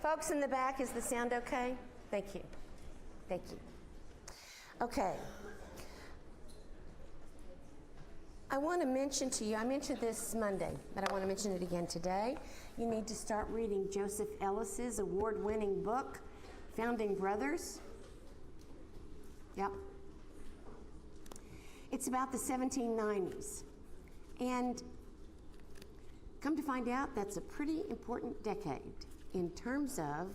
Folks in the back, is the sound okay? Thank you. Thank you. Okay. I want to mention to you, I mentioned this Monday, but I want to mention it again today. You need to start reading Joseph Ellis's award-winning book, Founding Brothers. Yep. It's about the 1790s. And come to find out, that's a pretty important decade in terms of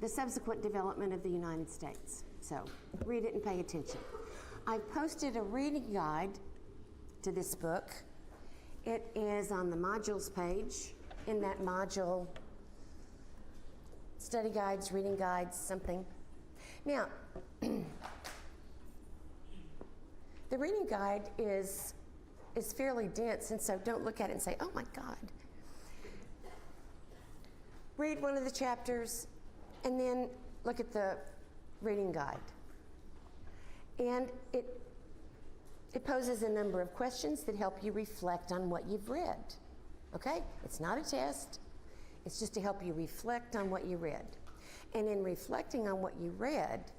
the subsequent development of the United States. So read it and pay attention. I've posted a reading guide to this book. It is on the modules page. In that module, study guides, reading guides, something. Now, the reading guide is fairly dense, and so don't look at it and say, oh my God. Read one of the chapters, and then look at the reading guide. And it poses a number of questions that help you reflect on what you've read. Okay? It's not a test. It's just to help you reflect on what you read. And in reflecting on what you read,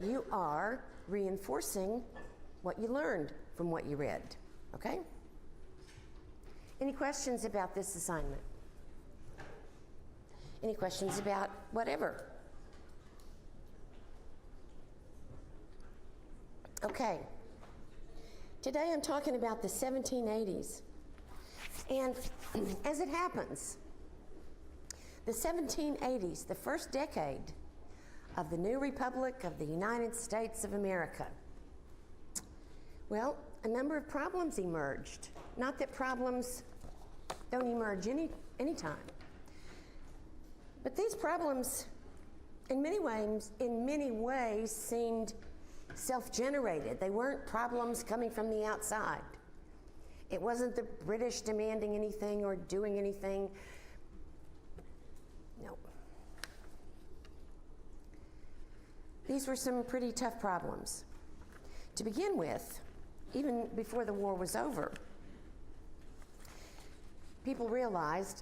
you are reinforcing what you learned from what you read. Okay? Any questions about this assignment? Any questions about whatever? Okay. Today I'm talking about the 1780s. And as it happens, the 1780s, the first decade of the new Republic of the United States of America. Well, a number of problems emerged. Not that problems don't emerge any time. But these problems, in many ways, seemed self-generated. They weren't problems coming from the outside. It wasn't the British demanding anything or doing anything. No. These were some pretty tough problems. To begin with, even before the war was over, people realized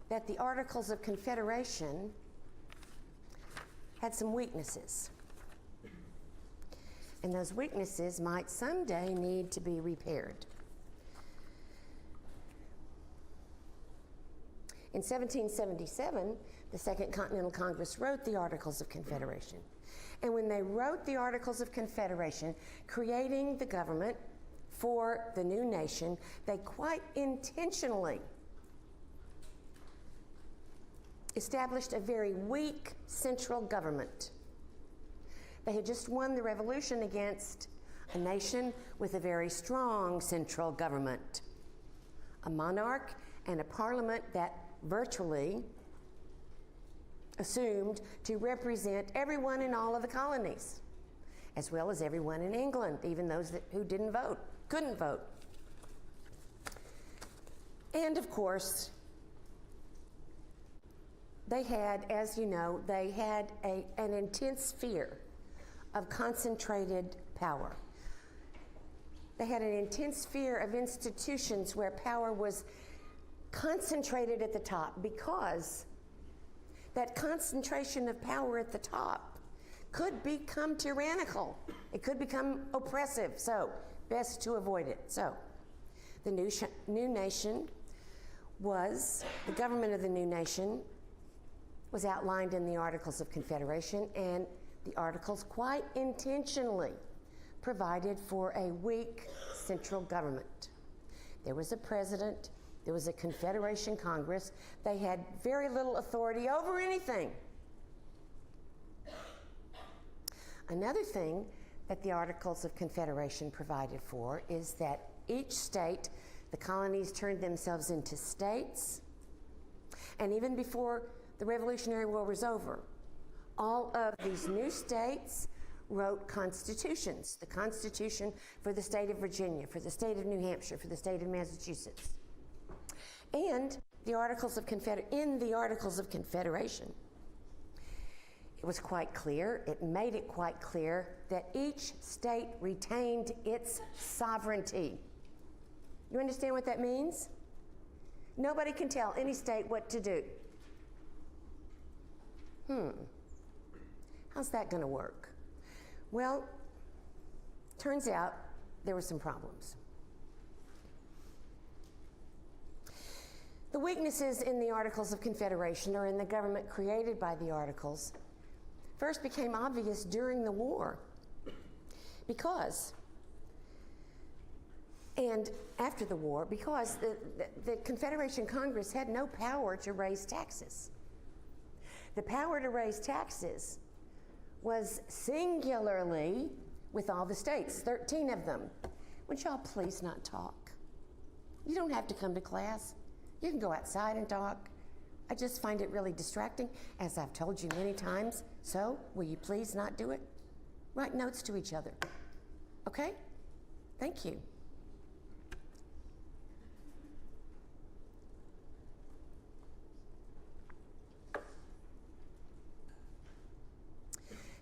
that the Articles of Confederation had some weaknesses. And those weaknesses might someday need to be repaired. In 1777, the Second Continental Congress wrote the Articles of Confederation. And when they wrote the Articles of Confederation, creating the government for the new nation, they quite intentionally established a very weak central government. They had just won the revolution against a nation with a very strong central government, a monarch and a parliament that virtually assumed to represent everyone in all of the colonies, as well as everyone in England, even those who didn't vote, couldn't vote. And of course, they had, as you know, they had an intense fear of concentrated power. They had an intense fear of institutions where power was concentrated at the top, because that concentration of power at the top could become tyrannical. It could become oppressive, so best to avoid it. So the new nation was, the government of the new nation was outlined in the Articles of Confederation, and the Articles quite intentionally provided for a weak central government. There was a president, there was a Confederation Congress. They had very little authority over anything. Another thing that the Articles of Confederation provided for is that each state, the colonies turned themselves into states, and even before the Revolutionary War was over, all of these new states wrote constitutions. The Constitution for the state of Virginia, for the state of New Hampshire, for the state of Massachusetts. And the Articles of in the Articles of Confederation, it was quite clear, it made it quite clear that each state retained its sovereignty. You understand what that means? Nobody can tell any state what to do. How's that going to work? Well, turns out there were some problems. The weaknesses in the Articles of Confederation, or in the government created by the Articles, first became obvious during the war because, and after the war, because the Confederation Congress had no power to raise taxes. The power to raise taxes was singularly with all the states, 13 of them. Would y'all please not talk? You don't have to come to class. You can go outside and talk. I just find it really distracting, as I've told you many times. So, will you please not do it? Write notes to each other. Okay? Thank you.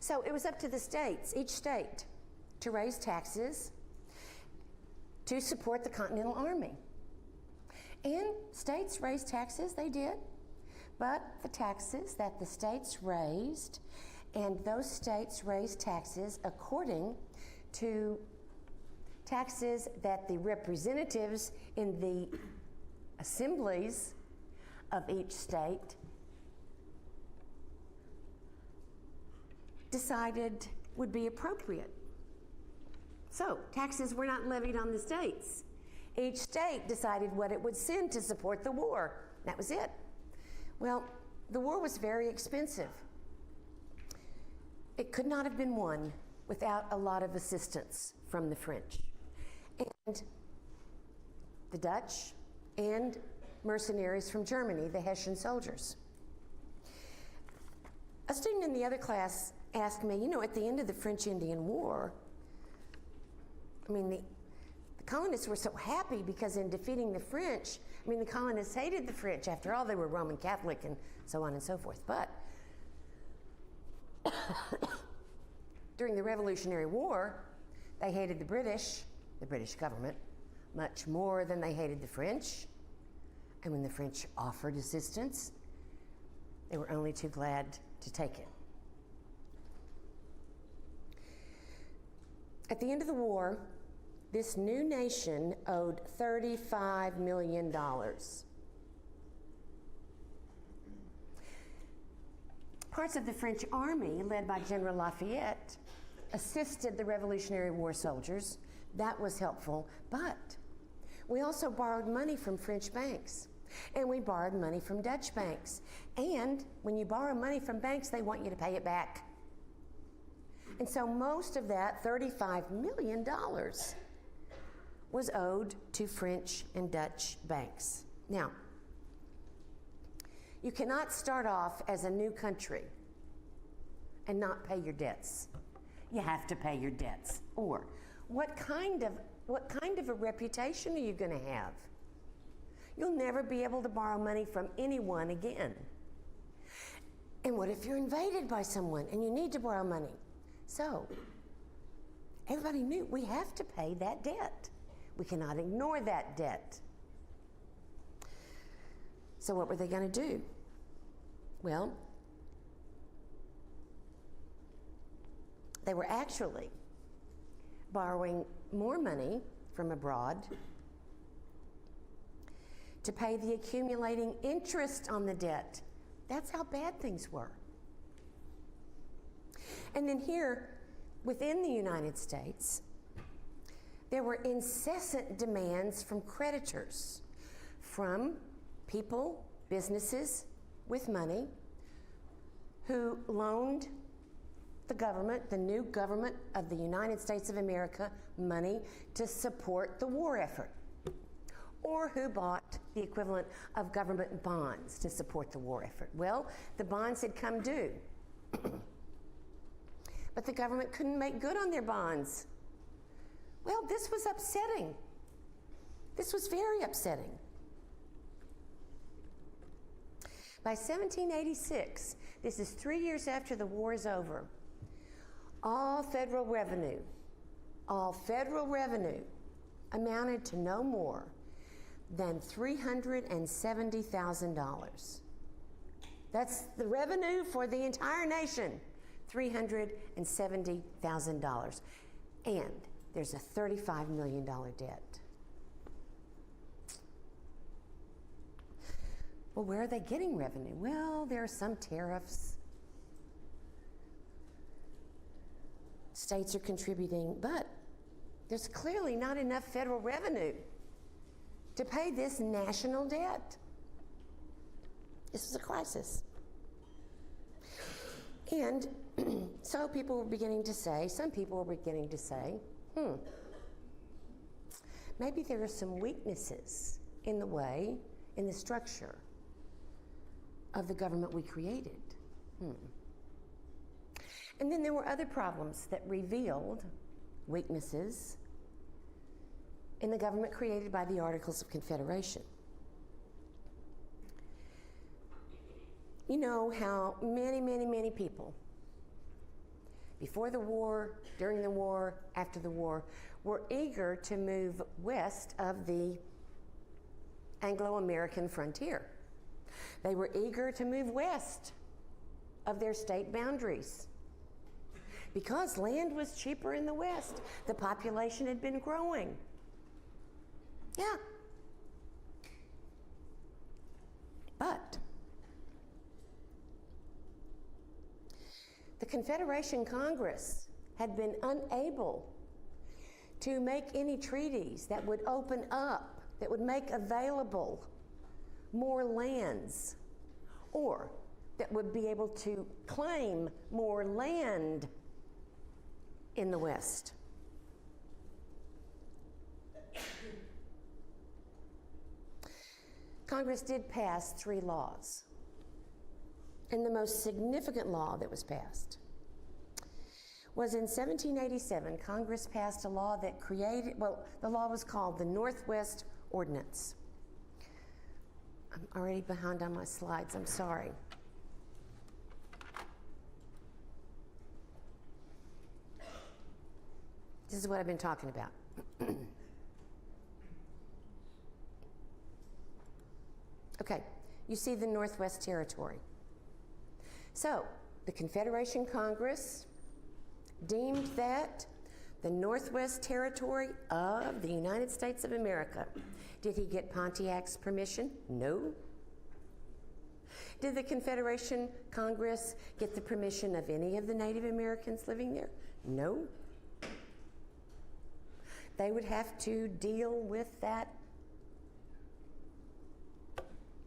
So it was up to the states, each state, to raise taxes to support the Continental Army. And states raised taxes, they did, but the taxes that the states raised, and those states raised taxes according to taxes that the representatives in the assemblies of each state decided would be appropriate. So, taxes were not levied on the states. Each state decided what it would send to support the war. That was it. Well, the war was very expensive. It could not have been won without a lot of assistance from the French and the Dutch and mercenaries from Germany, the Hessian soldiers. A student in the other class asked me, at the end of the French-Indian War, the colonists were so happy because in defeating the French, the colonists hated the French. After all, they were Roman Catholic and so on and so forth. But during the Revolutionary War, they hated the British government, much more than they hated the French. And when the French offered assistance, they were only too glad to take it. At the end of the war, this new nation owed $35 million. Parts of the French army, led by General Lafayette, assisted the Revolutionary War soldiers. That was helpful, but we also borrowed money from French banks, and we borrowed money from Dutch banks. And when you borrow money from banks, they want you to pay it back. And so most of that, $35 million, was owed to French and Dutch banks. Now, you cannot start off as a new country and not pay your debts. You have to pay your debts. Or what kind of a reputation are you going to have? You'll never be able to borrow money from anyone again. And what if you're invaded by someone and you need to borrow money? So, everybody knew we have to pay that debt. We cannot ignore that debt. So what were they going to do? Well, they were actually borrowing more money from abroad to pay the accumulating interest on the debt. That's how bad things were. And then here, within the United States, there were incessant demands from creditors, from people, businesses with money, who loaned the government, the new government of the United States of America, money to support the war effort, or who bought the equivalent of government bonds to support the war effort. Well, the bonds had come due, but the government couldn't make good on their bonds. Well, this was upsetting. This was very upsetting. By 1786, this is 3 years after the war is over, all federal revenue amounted to no more than $370,000. That's the revenue for the entire nation, $370,000. And there's a $35 million debt. Well, where are they getting revenue? Well, there are some tariffs. States are contributing, but there's clearly not enough federal revenue to pay this national debt. This was a crisis. And so people were beginning to say, some people were beginning to say, maybe there are some weaknesses in the way, in the structure of the government we created. And then there were other problems that revealed weaknesses in the government created by the Articles of Confederation. You know how many people, before the war, during the war, after the war, were eager to move west of the Anglo-American frontier. They were eager to move west of their state boundaries because land was cheaper in the West. The population had been growing. Yeah. But the Confederation Congress had been unable to make any treaties that would open up, that would make available more lands, or that would be able to claim more land in the West. Congress did pass 3 laws. And the most significant law that was passed was in 1787. Congress passed a law that created, the law was called the Northwest Ordinance. I'm already behind on my slides, I'm sorry. This is what I've been talking about. Okay, you see the Northwest Territory. So, the Confederation Congress deemed that the Northwest Territory of the United States of America. Did he get Pontiac's permission? No. Did the Confederation Congress get the permission of any of the Native Americans living there? No. They would have to deal with that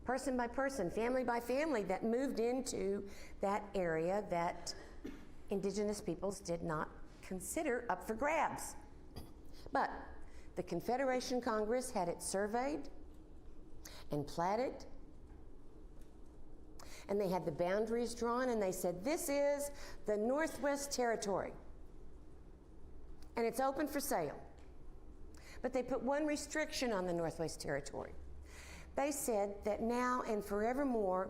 person by person, family by family that moved into that area that indigenous peoples did not consider up for grabs. But the Confederation Congress had it surveyed and platted, and they had the boundaries drawn, and they said, this is the Northwest Territory, and it's open for sale. But they put one restriction on the Northwest Territory. They said that now and forevermore,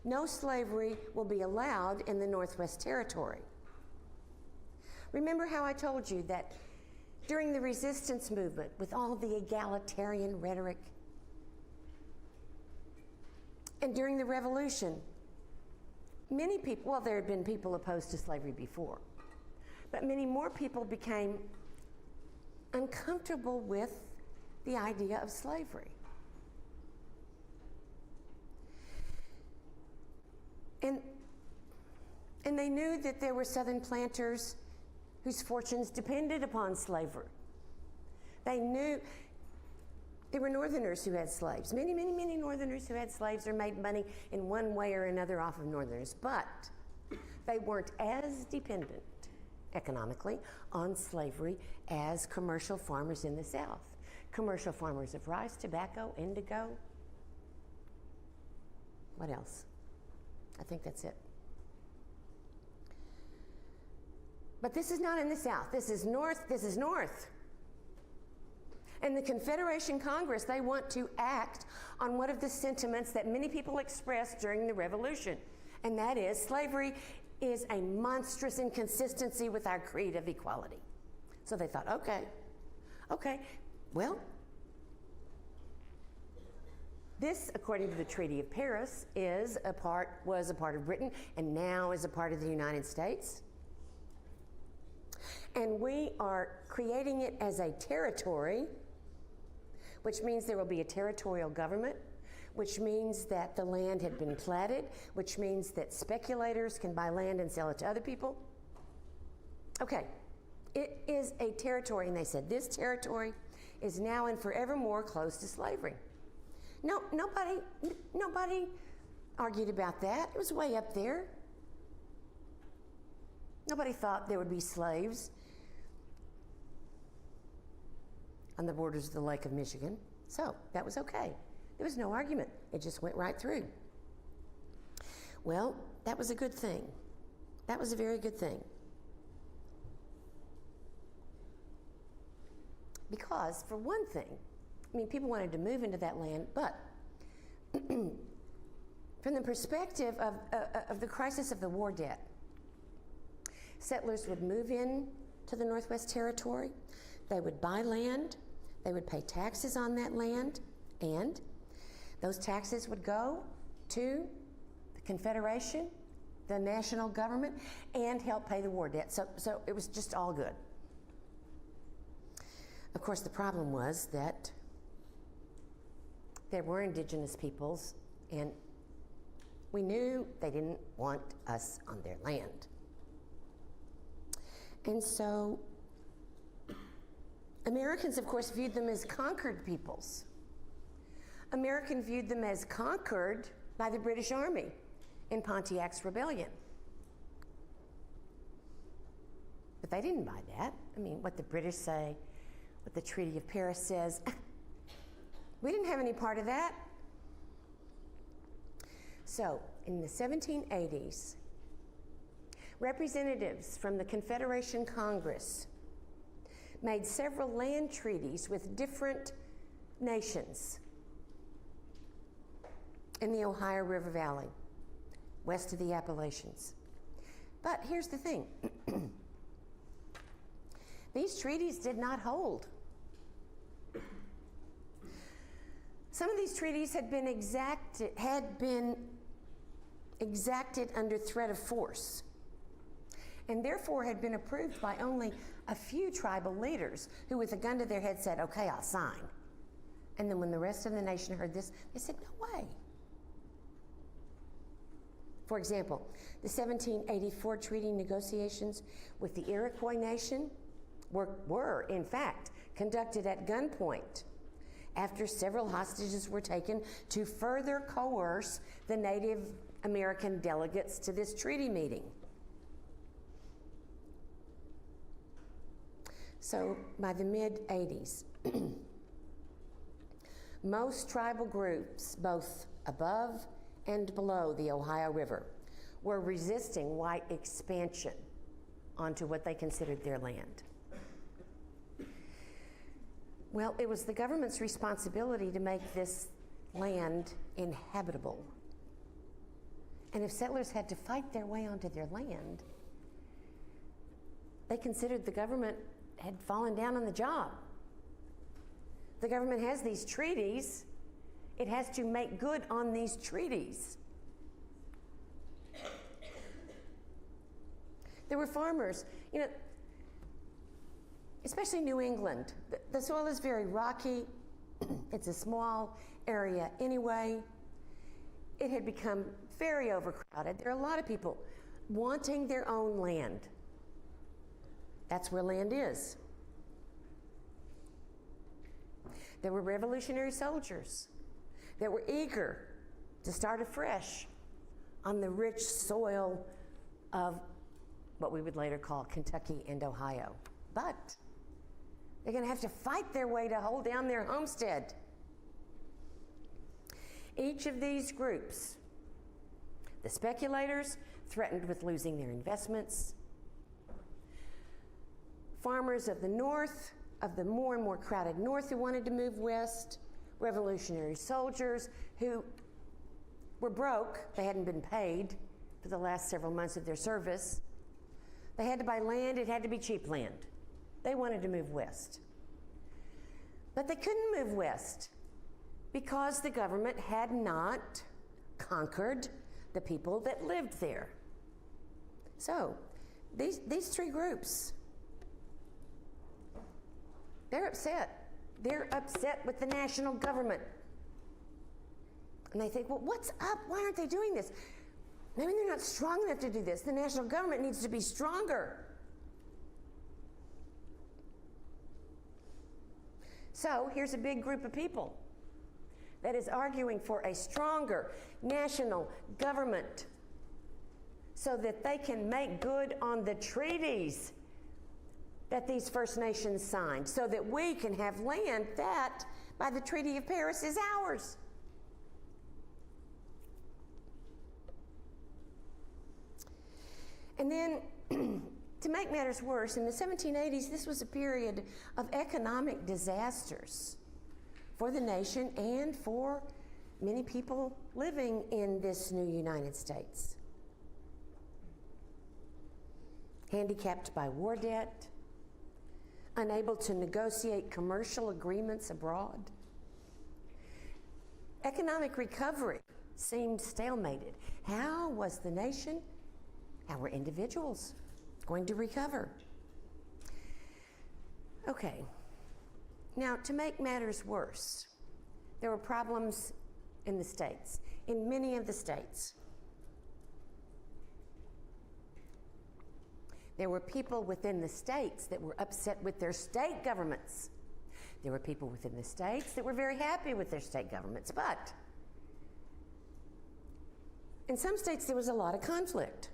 no slavery will be allowed in the Northwest Territory. Remember how I told you that during the resistance movement, with all the egalitarian rhetoric, and during the Revolution, many people, well, there had been people opposed to slavery before, but many more people became uncomfortable with the idea of slavery. And they knew that there were Southern planters whose fortunes depended upon slavery. They knew there were Northerners who had slaves. Many Northerners who had slaves or made money in one way or another off of Northerners, but they weren't as dependent economically on slavery as commercial farmers in the South. Commercial farmers of rice, tobacco, indigo. What else? I think that's it. But this is not in the South. This is North. This is North. And the Confederation Congress, they want to act on one of the sentiments that many people expressed during the Revolution, and that is slavery is a monstrous inconsistency with our creed of equality. So they thought, okay, well, This, according to the Treaty of Paris, was a part of Britain and now is a part of the United States. And we are creating it as a territory, which means there will be a territorial government, which means that the land had been platted, which means that speculators can buy land and sell it to other people. Okay, it is a territory, and they said this territory is now and forevermore closed to slavery. No, nobody argued about that. It was way up there. Nobody thought there would be slaves on the borders of the Lake of Michigan. So that was okay. There was no argument. It just went right through. Well, that was a good thing. That was a very good thing. Because, for one thing, I mean, people wanted to move into that land, but from the perspective of the crisis of the war debt, settlers would move in to the Northwest Territory, they would buy land, they would pay taxes on that land, and those taxes would go to the Confederation, the national government, and help pay the war debt. So it was just all good. Of course, the problem was that there were indigenous peoples, and we knew they didn't want us on their land. And so Americans, of course, viewed them as conquered peoples. Americans viewed them as conquered by the British Army in Pontiac's rebellion. But they didn't buy that. I mean, what the British say, what the Treaty of Paris says, we didn't have any part of that. So, in the 1780s, representatives from the Confederation Congress made several land treaties with different nations in the Ohio River Valley, west of the Appalachians. But here's the thing. These treaties did not hold. Some of these treaties had been exacted under threat of force, and therefore had been approved by only a few tribal leaders who, with a gun to their head, said, okay, I'll sign. And then when the rest of the nation heard this, they said, no way. For example, the 1784 treaty negotiations with the Iroquois Nation were in fact, conducted at gunpoint after several hostages were taken to further coerce the Native American delegates to this treaty meeting. So by the mid-80s, most tribal groups, both above and below the Ohio River, were resisting white expansion onto what they considered their land. Well, it was the government's responsibility to make this land inhabitable. And if settlers had to fight their way onto their land, they considered the government had fallen down on the job. The government has these treaties. It has to make good on these treaties. There were farmers, you know, especially New England. The soil is very rocky. It's a small area anyway. It had become very overcrowded. There are a lot of people wanting their own land. That's where land is. There were revolutionary soldiers that were eager to start afresh on the rich soil of what we would later call Kentucky and Ohio. But they're going to have to fight their way to hold down their homestead. Each of these groups, the speculators, threatened with losing their investments. Farmers of the north, of the more and more crowded north who wanted to move west, revolutionary soldiers who were broke, they hadn't been paid for the last several months of their service. They had to buy land, it had to be cheap land. They wanted to move west. But they couldn't move west because the government had not conquered the people that lived there. So, these three groups, they're upset. They're upset with the national government. And they think, well, what's up? Why aren't they doing this? Maybe they're not strong enough to do this. The national government needs to be stronger. So here's a big group of people that is arguing for a stronger national government so that they can make good on the treaties that these First Nations signed, so that we can have land that, by the Treaty of Paris, is ours. And then, to make matters worse, in the 1780s, this was a period of economic disasters for the nation and for many people living in this new United States. Handicapped by war debt, unable to negotiate commercial agreements abroad. Economic recovery seemed stalemated. How was the nation, how were individuals going to recover? Okay, now to make matters worse, there were problems in the states, in many of the states. There were people within the states that were upset with their state governments. There were people within the states that were very happy with their state governments, but in some states there was a lot of conflict.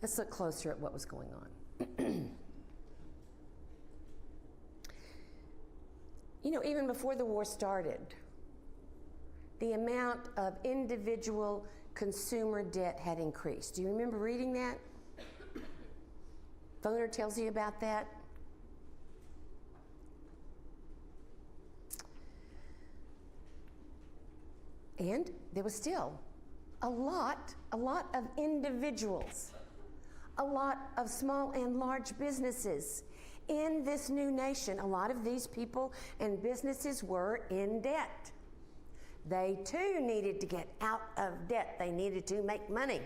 Let's look closer at what was going on. You know, even before the war started, the amount of individual consumer debt had increased. Do you remember reading that? Boner tells you about that. And there was still a lot of individuals, a lot of small and large businesses in this new nation. A lot of these people and businesses were in debt. They too needed to get out of debt. They needed to make money.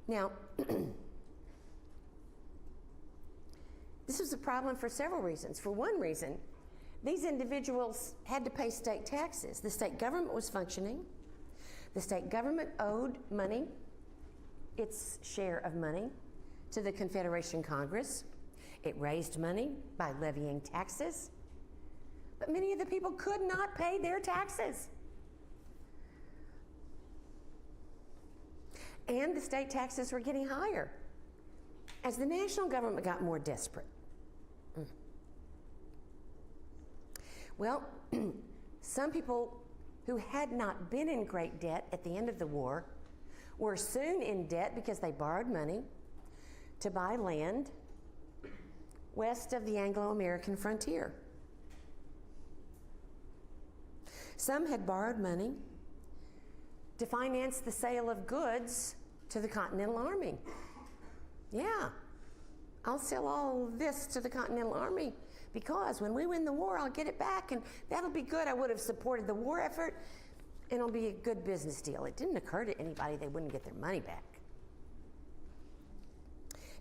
Now, this was a problem for several reasons. For one reason, these individuals had to pay state taxes. The state government was functioning. The state government owed money, its share of money, to the Confederation Congress. It raised money by levying taxes. But many of the people could not pay their taxes. And the state taxes were getting higher as the national government got more desperate. Well, some people who had not been in great debt at the end of the war were soon in debt because they borrowed money to buy land west of the Anglo-American frontier. Some had borrowed money to finance the sale of goods to the Continental Army. Yeah, I'll sell all this to the Continental Army because when we win the war, I'll get it back and that'll be good. I would have supported the war effort and it'll be a good business deal. It didn't occur to anybody they wouldn't get their money back.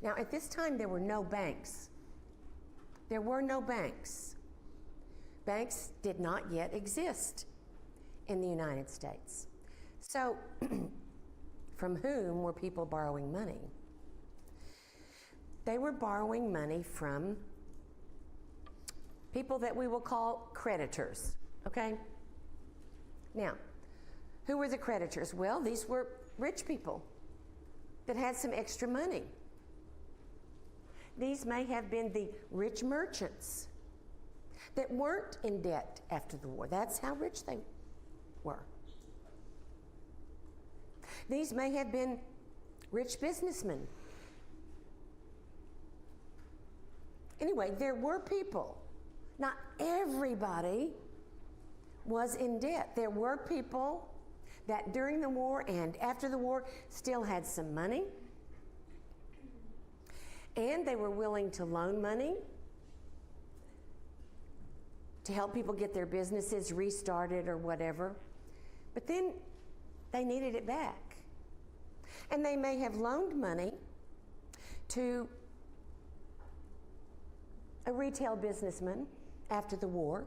Now, at this time, there were no banks. There were no banks. Banks did not yet exist in the United States. So, from whom were people borrowing money? They were borrowing money from people that we will call creditors, okay? Now, who were the creditors? Well, these were rich people that had some extra money. These may have been the rich merchants that weren't in debt after the war. That's how rich they were. These may have been rich businessmen. Anyway, there were people. Not everybody was in debt. There were people that during the war and after the war still had some money, and they were willing to loan money to help people get their businesses restarted or whatever. But then they needed it back. And they may have loaned money to a retail businessman after the war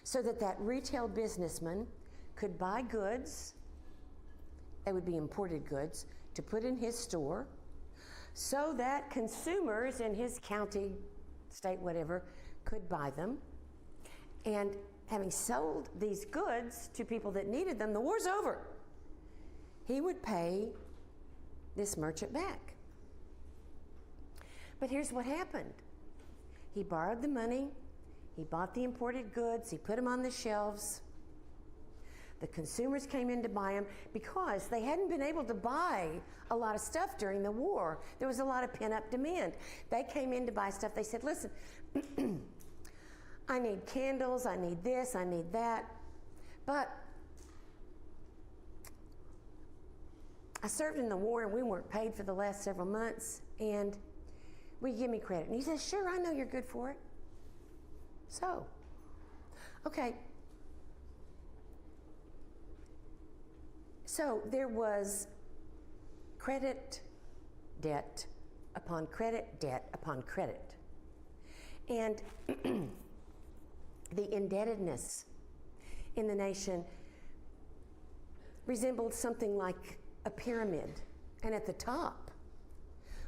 so that that retail businessman could buy goods, they would be imported goods, to put in his store so that consumers in his county, state, whatever, could buy them. And having sold these goods to people that needed them, the war's over. He would pay this merchant back. But here's what happened. He borrowed the money, he bought the imported goods, he put them on the shelves. The consumers came in to buy them because they hadn't been able to buy a lot of stuff during the war. There was a lot of pent-up demand. They came in to buy stuff. They said, listen, I need candles, I need this, I need that, but I served in the war and we weren't paid for the last several months, and will you give me credit? And he says, sure, I know you're good for it. So, okay. So there was credit, debt upon credit, debt upon credit. And the indebtedness in the nation resembled something like a pyramid. And at the top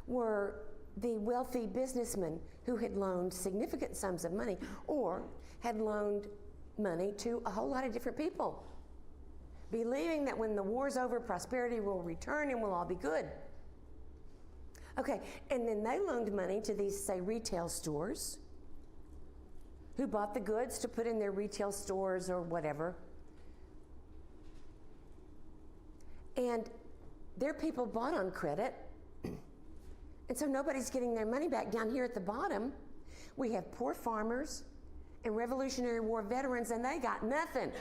were the wealthy businessmen who had loaned significant sums of money or had loaned money to a whole lot of different people, believing that when the war's over, prosperity will return and we'll all be good. Okay, and then they loaned money to these, say, retail stores who bought the goods to put in their retail stores or whatever. And their people bought on credit, and so nobody's getting their money back. Down here at the bottom, we have poor farmers and Revolutionary War veterans, and they got nothing.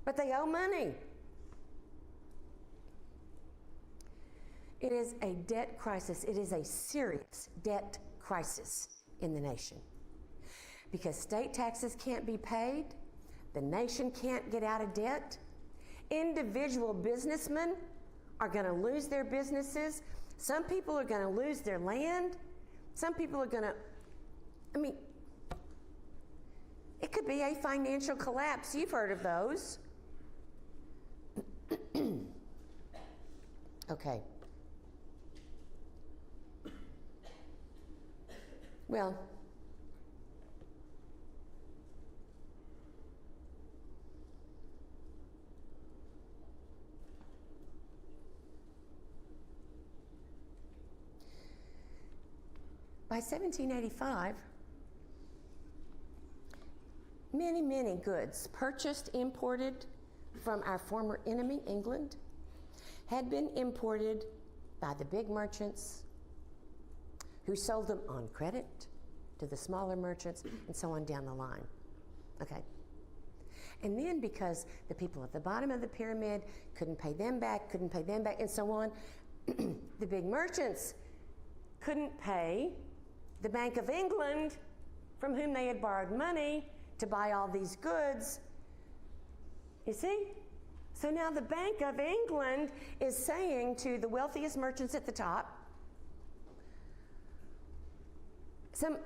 But they owe money. It is a debt crisis. It is a serious debt crisis in the nation. Because state taxes can't be paid, the nation can't get out of debt, individual businessmen are going to lose their businesses, some people are going to lose their land, some people are going to, it could be a financial collapse. You've heard of those. Okay. Well, by 1785, many goods purchased, imported from our former enemy, England, had been imported by the big merchants who sold them on credit to the smaller merchants and so on down the line. Okay. And then because the people at the bottom of the pyramid couldn't pay them back, and so on, the big merchants couldn't pay the Bank of England, from whom they had borrowed money to buy all these goods. You see? So now the Bank of England is saying to the wealthiest merchants at the top, some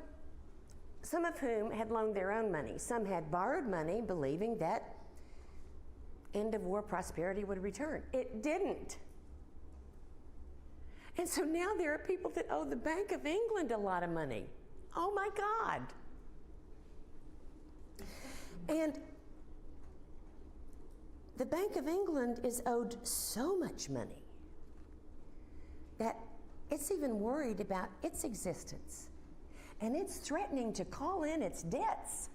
of whom had loaned their own money, some had borrowed money believing that end of war prosperity would return. It didn't. And so now there are people that owe the Bank of England a lot of money. Oh my God. And the Bank of England is owed so much money that it's even worried about its existence. And it's threatening to call in its debts.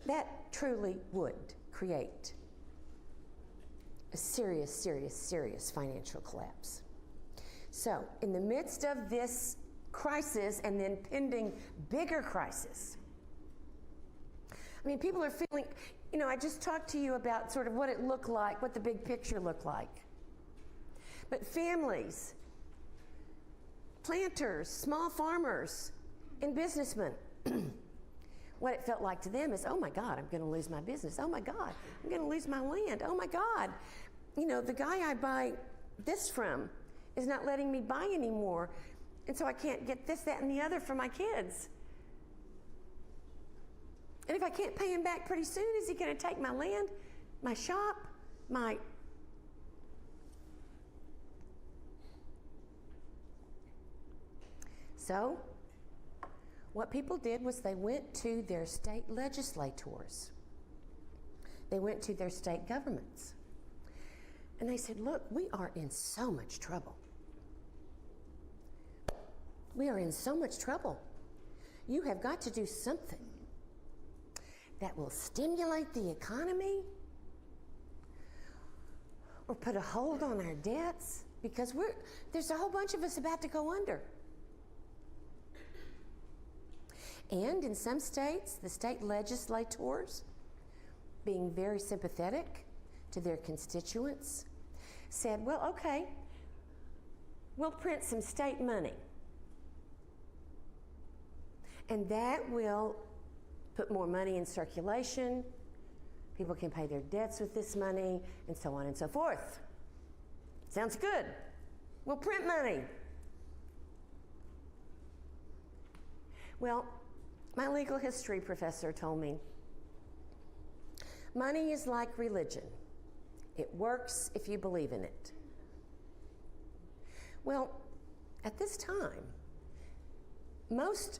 That truly would create a serious financial collapse. So, in the midst of this crisis and then pending bigger crisis, people are feeling, I just talked to you about sort of what it looked like, what the big picture looked like. But families, planters, small farmers, And businessmen, what it felt like to them is, oh my God, I'm going to lose my business. Oh my God, I'm going to lose my land. Oh my God, you know, the guy I buy this from is not letting me buy anymore. And so I can't get this, that, and the other for my kids. And if I can't pay him back pretty soon, is he going to take my land, my shop, my... So, what people did was they went to their state legislators. They went to their state governments. And they said, look, we are in so much trouble. We are in so much trouble. You have got to do something that will stimulate the economy or put a hold on our debts, because there's a whole bunch of us about to go under. And in some states, the state legislators, being very sympathetic to their constituents, said, well, okay, we'll print some state money. And that will put more money in circulation. People can pay their debts with this money, and so on and so forth. Sounds good. We'll print money. Well, my legal history professor told me, money is like religion. It works if you believe in it. Well, at this time, most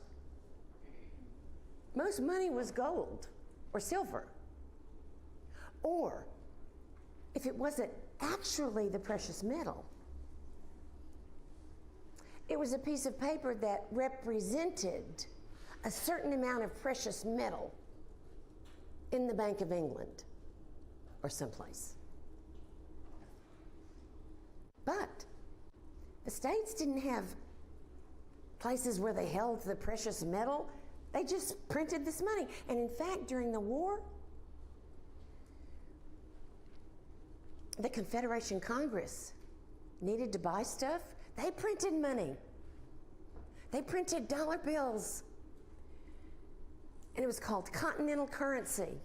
money was gold or silver. Or, if it wasn't actually the precious metal, it was a piece of paper that represented a certain amount of precious metal in the Bank of England or someplace. But the states didn't have places where they held the precious metal. They just printed this money. And in fact, during the war, the Confederation Congress needed to buy stuff. They printed money. They printed dollar bills. And it was called continental currency.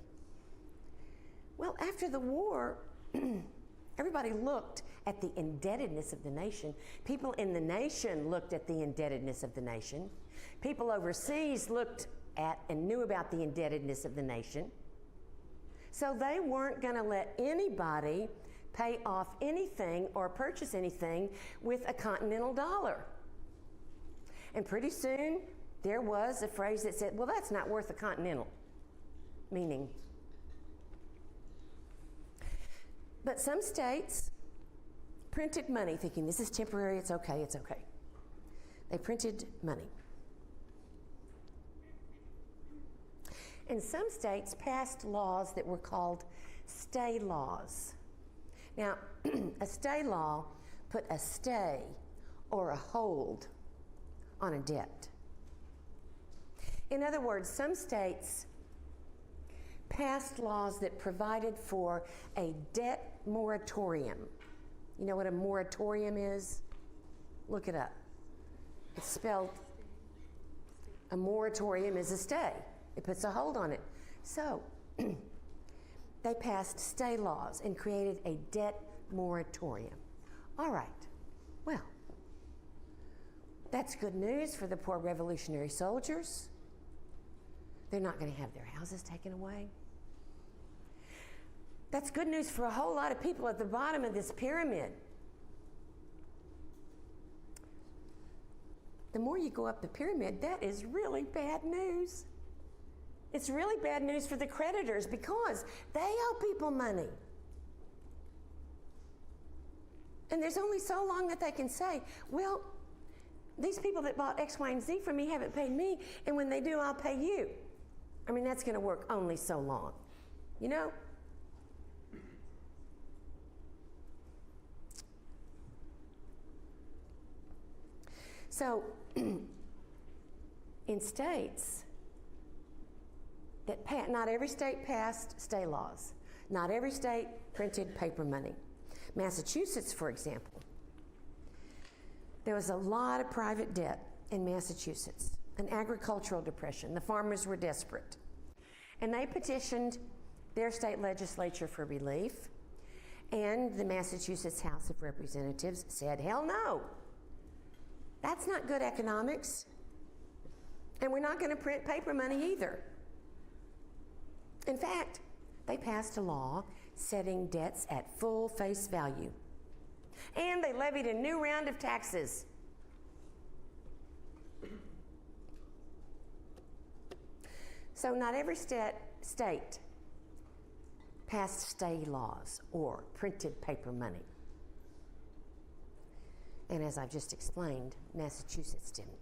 Well, after the war, everybody looked at the indebtedness of the nation. People in the nation looked at the indebtedness of the nation. People overseas looked at and knew about the indebtedness of the nation. So they weren't going to let anybody pay off anything or purchase anything with a continental dollar. And pretty soon, there was a phrase that said, well, that's not worth a continental, meaning. But some states printed money thinking, this is temporary, it's okay, it's okay. They printed money. And some states passed laws that were called stay laws. Now, a stay law put a stay or a hold on a debt. In other words, some states passed laws that provided for a debt moratorium. You know what a moratorium is? Look it up. It's spelled, a moratorium is a stay. It puts a hold on it. So, they passed stay laws and created a debt moratorium. All right, well, that's good news for the poor Revolutionary soldiers. They're not going to have their houses taken away. That's good news for a whole lot of people at the bottom of this pyramid. The more you go up the pyramid, that is really bad news. It's really bad news for the creditors because they owe people money. And there's only so long that they can say, well, these people that bought X, Y, and Z from me haven't paid me, and when they do, I'll pay you. I mean, that's going to work only so long, you know? So, in states that not every state passed stay laws. Not every state printed paper money. Massachusetts, for example, there was a lot of private debt in Massachusetts. an agricultural depression. The farmers were desperate. And they petitioned their state legislature for relief. And the Massachusetts House of Representatives said, hell no. That's not good economics. And we're not going to print paper money either. In fact, they passed a law setting debts at full face value. And they levied a new round of taxes. So not every state passed stay laws or printed paper money. And as I've just explained, Massachusetts didn't.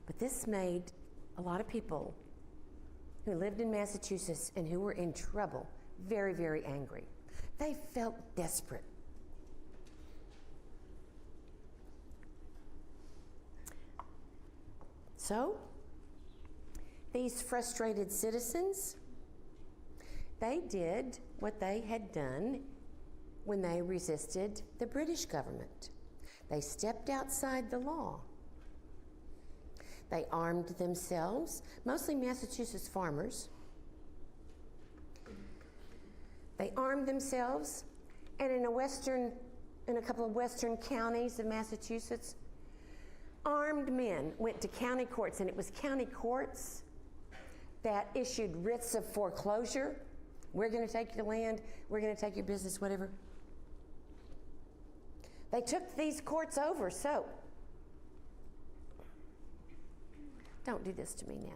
But this made a lot of people who lived in Massachusetts and who were in trouble very, very angry. They felt desperate. So, these frustrated citizens, they did what they had done when they resisted the British government. They stepped outside the law. They armed themselves, mostly Massachusetts farmers. They armed themselves, and in a couple of western counties of Massachusetts, armed men went to county courts, and it was county courts that issued writs of foreclosure. We're going to take your land, we're going to take your business, whatever. They took these courts over, so don't do this to me now.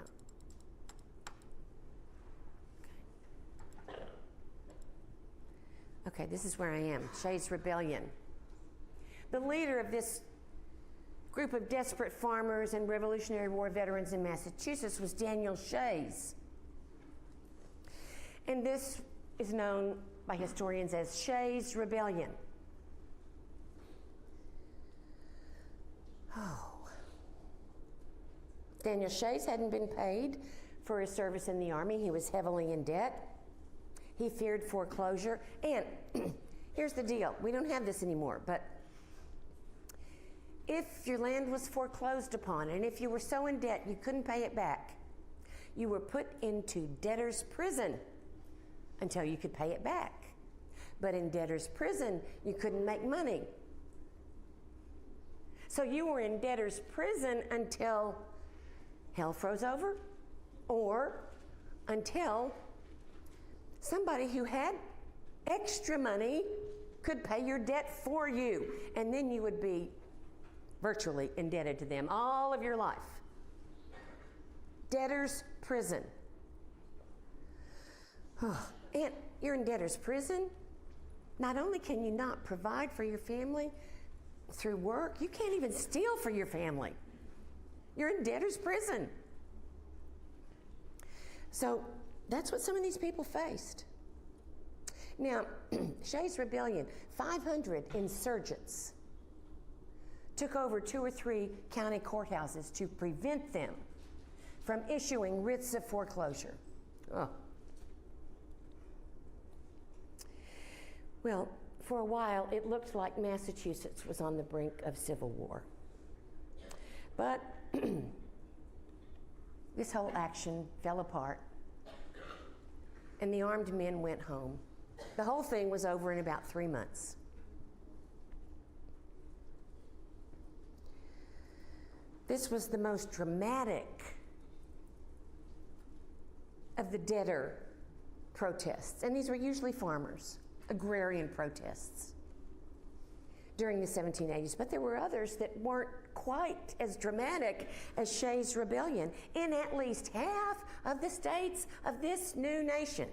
Okay, this is where I am, Shays Rebellion. The leader of this group of desperate farmers and Revolutionary War veterans in Massachusetts was Daniel Shays. And this is known by historians as Shays Rebellion. Oh. Daniel Shays hadn't been paid for his service in the Army. He was heavily in debt. He feared foreclosure. And here's the deal. We don't have this anymore, but if your land was foreclosed upon, and if you were so in debt you couldn't pay it back, you were put into debtor's prison until you could pay it back. But in debtor's prison, you couldn't make money. So you were in debtor's prison until hell froze over, or until somebody who had extra money could pay your debt for you, and then you would be virtually indebted to them all of your life. Debtor's prison. And you're in debtor's prison. Not only can you not provide for your family through work, you can't even steal for your family. You're in debtor's prison. So that's what some of these people faced. Now, Shays Rebellion, 500 insurgents took over 2 or 3 county courthouses to prevent them from issuing writs of foreclosure. Oh. Well, for a while, it looked like Massachusetts was on the brink of civil war. But this whole action fell apart, and the armed men went home. The whole thing was over in about 3 months. This was the most dramatic of the debtor protests, and these were usually farmers, agrarian protests during the 1780s, but there were others that weren't quite as dramatic as Shays Rebellion in at least half of the states of this new nation.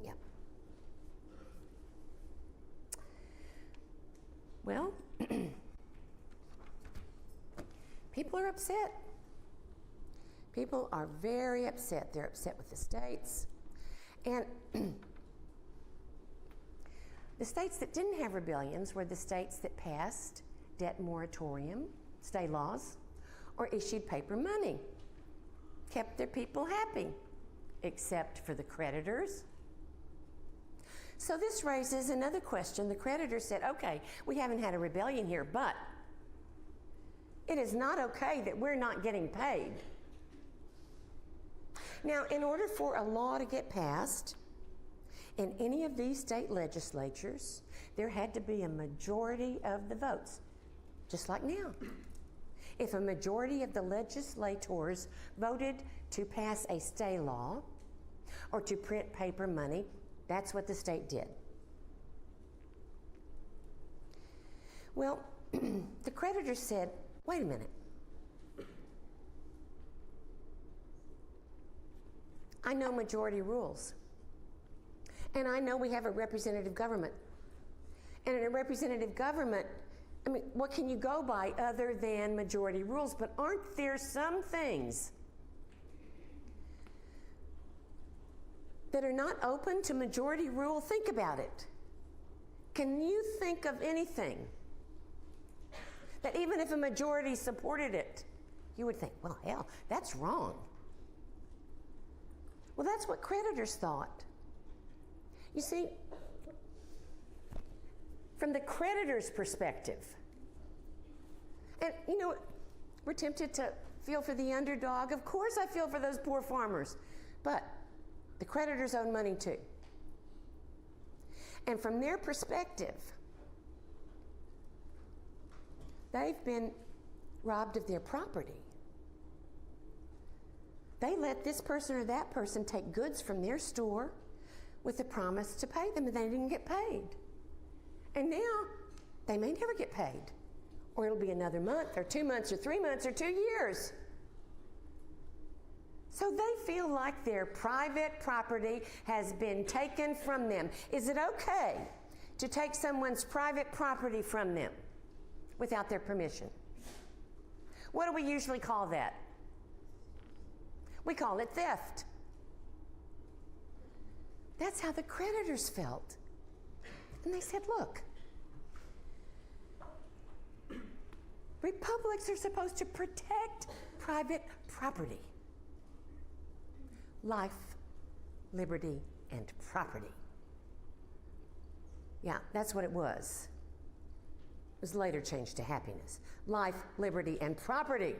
Yeah. Well, people are upset. People are very upset. They're upset with the states. And the states that didn't have rebellions were the states that passed debt moratorium, stay laws, or issued paper money, kept their people happy, except for the creditors. So this raises another question. The creditors said, okay, we haven't had a rebellion here, but It is not okay that we're not getting paid. Now, in order for a law to get passed in any of these state legislatures, there had to be a majority of the votes, just like now. If a majority of the legislators voted to pass a state law or to print paper money, that's what the state did. Well, the creditors said, wait a minute. I know majority rules. And I know we have a representative government. And in a representative government, I mean, what can you go by other than majority rules? But aren't there some things that are not open to majority rule? Think about it. Can you think of anything that even if a majority supported it, you would think, well, hell, that's wrong? Well, that's what creditors thought. You see, from the creditor's perspective, and you know, we're tempted to feel for the underdog. Of course I feel for those poor farmers, but the creditors own money too. And from their perspective, they've been robbed of their property. They let this person or that person take goods from their store with the promise to pay them, and they didn't get paid. And now they may never get paid, or it'll be another month or 2 months or 3 months or 2 years. So they feel like their private property has been taken from them. Is it okay to take someone's private property from them without their permission? What do we usually call that? We call it theft. That's how the creditors felt. And they said, look, republics are supposed to protect private property. Life, liberty, and property. Yeah, that's what it was. It was later changed to happiness. Life, liberty, and property.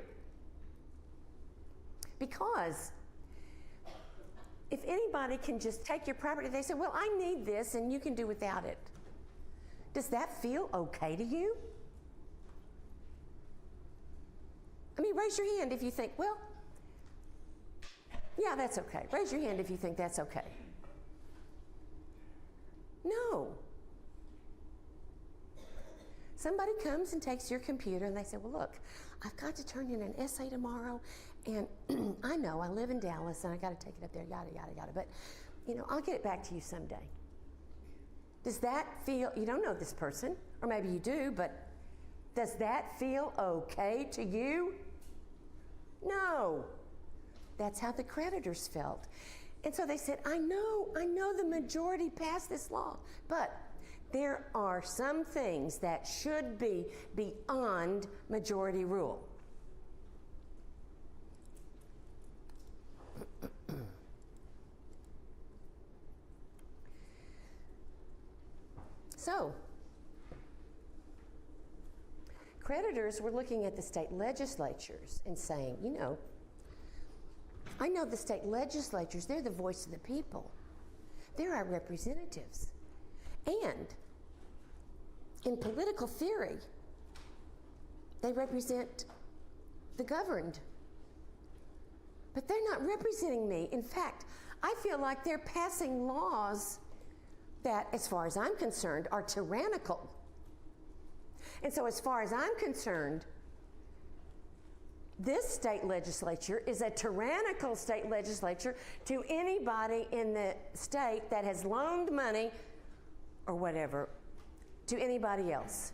Because if anybody can just take your property, they say, well, I need this and you can do without it. Does that feel okay to you? I mean, raise your hand if you think, well, yeah, that's okay. Raise your hand if you think that's okay. No. Somebody comes and takes your computer and they say, well, look, I've got to turn in an essay tomorrow, and I know I live in Dallas and I got to take it up there, yada, yada, yada, but, you know, I'll get it back to you someday. Does that feel, you don't know this person, or maybe you do, but does that feel okay to you? No. That's how the creditors felt. And so they said, I know the majority passed this law, but there are some things that should be beyond majority rule. So, creditors were looking at the state legislatures and saying, you know, I know the state legislatures, they're the voice of the people. They're our representatives. And in political theory, they represent the governed. But they're not representing me. In fact, I feel like they're passing laws that, as far as I'm concerned, are tyrannical. And so as far as I'm concerned, this state legislature is a tyrannical state legislature to anybody in the state that has loaned money or whatever to anybody else.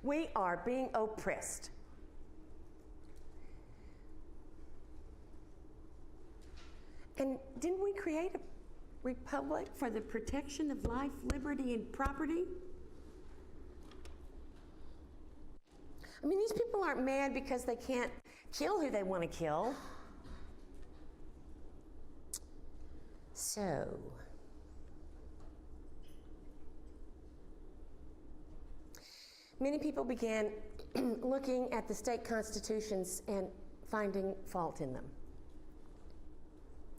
We are being oppressed. And didn't we create a republic for the protection of life, liberty, and property? I mean, these people aren't mad because they can't kill who they want to kill. So, many people began looking at the state constitutions and finding fault in them.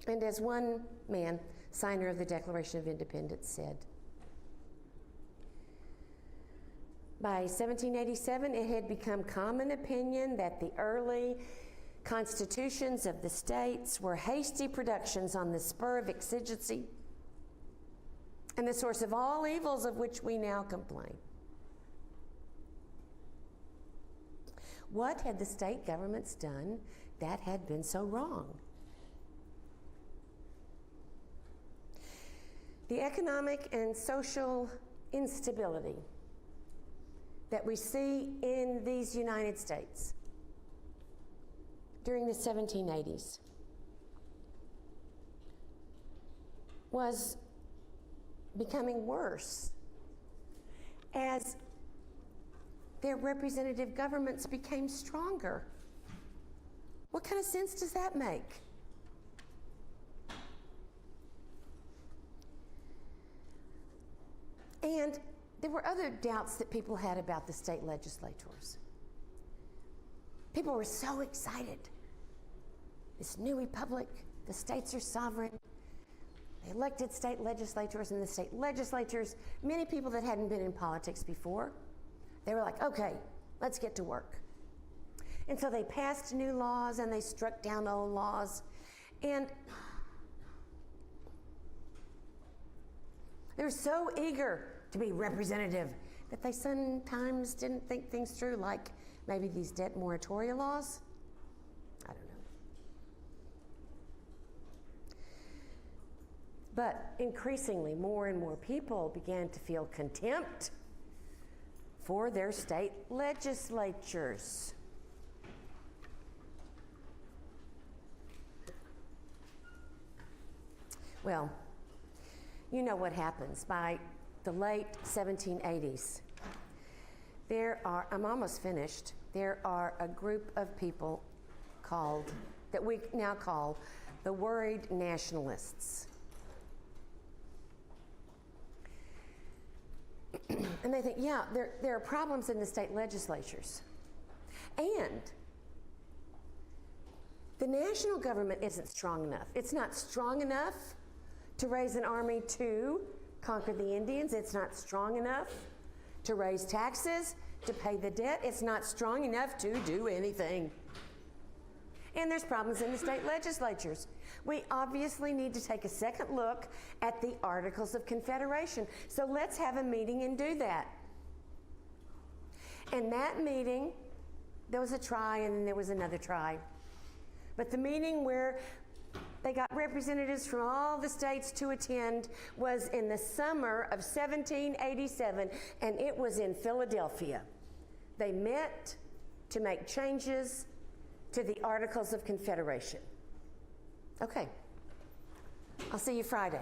And as one man, signer of the Declaration of Independence, said, by 1787, it had become common opinion that the early constitutions of the states were hasty productions on the spur of exigency and the source of all evils of which we now complain. What had the state governments done that had been so wrong? The economic and social instability that we see in these United States during the 1780s was becoming worse as their representative governments became stronger. What kind of sense does that make? And there were other doubts that people had about the state legislators. People were so excited. This new republic, the states are sovereign. They elected state legislators, and the state legislatures, many people that hadn't been in politics before, they were like, okay, let's get to work. And so they passed new laws and they struck down old laws. And they were so eager to be representative that they sometimes didn't think things through, like maybe these debt moratoria laws. I don't know. But increasingly, more and more people began to feel contempt for their state legislatures. Well, you know what happens by the late 1780s. I'm almost finished. There are a group of people that we now call the worried nationalists. And they think, yeah, there are problems in the state legislatures. And the national government isn't strong enough. It's not strong enough to raise an army to conquer the Indians. It's not strong enough to raise taxes, to pay the debt. It's not strong enough to do anything. And there's problems in the state legislatures. We obviously need to take a second look at the Articles of Confederation. So let's have a meeting and do that. And that meeting, there was a try and then there was another try. But the meeting where they got representatives from all the states to attend was in the summer of 1787, and it was in Philadelphia. They met to make changes to the Articles of Confederation. Okay, I'll see you Friday.